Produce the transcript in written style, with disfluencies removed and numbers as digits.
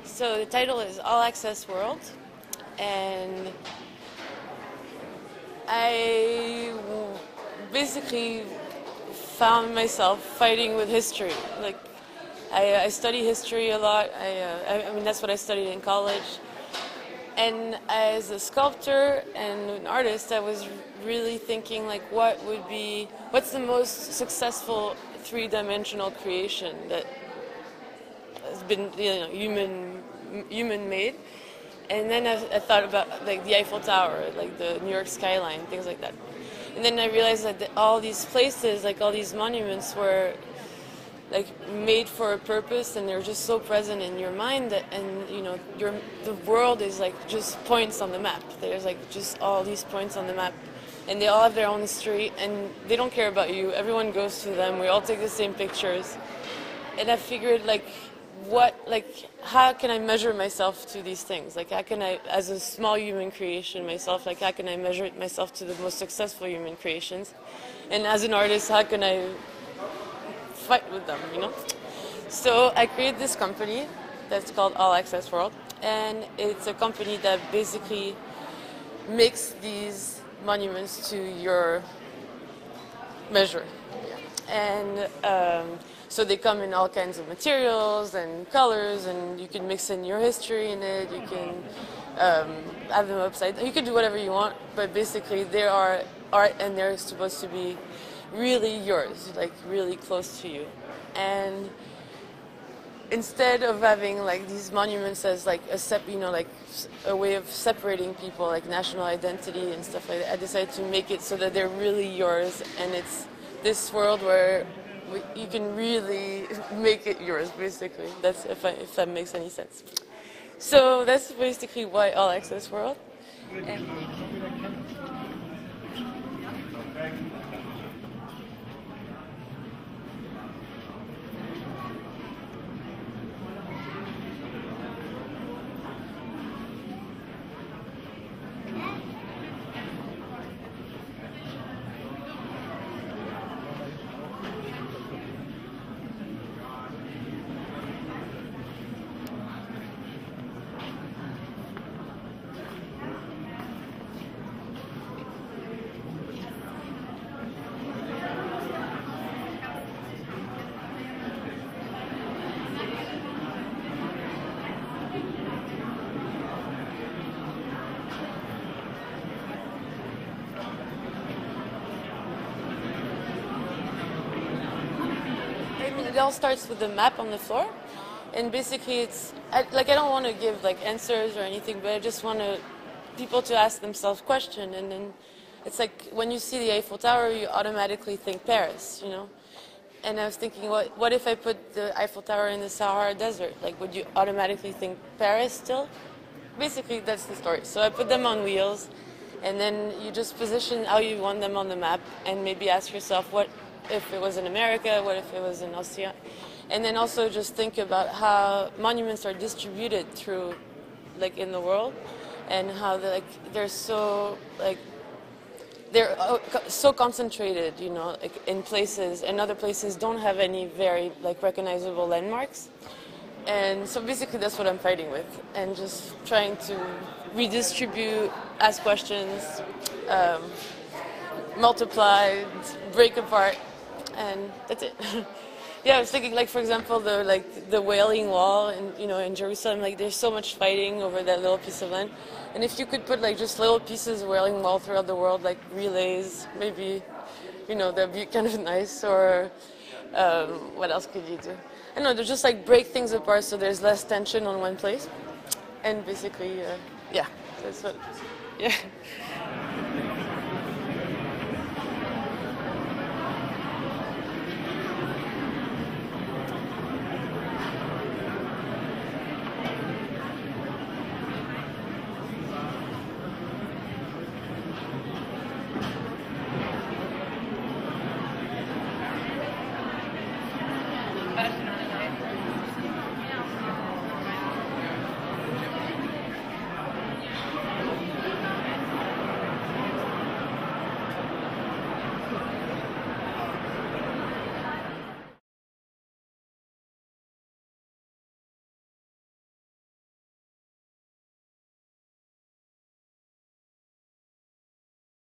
So the title is All Access World, and I basically found myself fighting with history. Like, I study history a lot. I mean, that's what I studied in college. And as a sculptor and an artist, I was really thinking, like, what's the most successful three-dimensional creation that has been, human made. And then I thought about, like, the Eiffel Tower, like the New York skyline, things like that. And then I realized that all these places, like all these monuments, were like made for a purpose, and they're just so present in your mind that, and the world is like just points on the map. There's like just all these points on the map, and they all have their own history, and they don't care about you. Everyone goes to them. We all take the same pictures. And I figured, how can I measure myself to these things? Like, how can I, as a small human creation myself, like, how can I measure myself to the most successful human creations? And as an artist, how can I fight with them, So I created this company that's called All Access World, and it's a company that basically makes these monuments to your measure. And so they come in all kinds of materials and colors, and you can mix in your history in it. You can have them upside down. You can do whatever you want, but basically they are art, and they're supposed to be really yours, like really close to you. And instead of having like these monuments as like a way of separating people, like national identity and stuff like that, I decided to make it so that they're really yours, and it's this world where you can really make it yours, basically. That's if that makes any sense. So that's basically why All Access World. And it all starts with the map on the floor, and basically I don't want to give like answers or anything, but I just want people to ask themselves questions, and then it's like when you see the Eiffel Tower, you automatically think Paris, And I was thinking, what if I put the Eiffel Tower in the Sahara Desert? Like, would you automatically think Paris still? Basically, that's the story. So I put them on wheels, and then you just position how you want them on the map, and maybe ask yourself, what if it was in America, what if it was in Austria? And then also just think about how monuments are distributed through, like, in the world, and how they're so concentrated, like in places, and other places don't have any very recognizable landmarks. And so basically that's what I'm fighting with, and just trying to redistribute, ask questions, multiply, break apart. And that's it. Yeah, I was thinking, for example, the Wailing Wall in Jerusalem. There's so much fighting over that little piece of land, and if you could put just little pieces of Wailing Wall throughout the world, like relays, maybe, that'd be kind of nice. Or what else could you do? I don't know. Just break things apart so there's less tension on one place, and basically, yeah, that's what. Yeah. passionate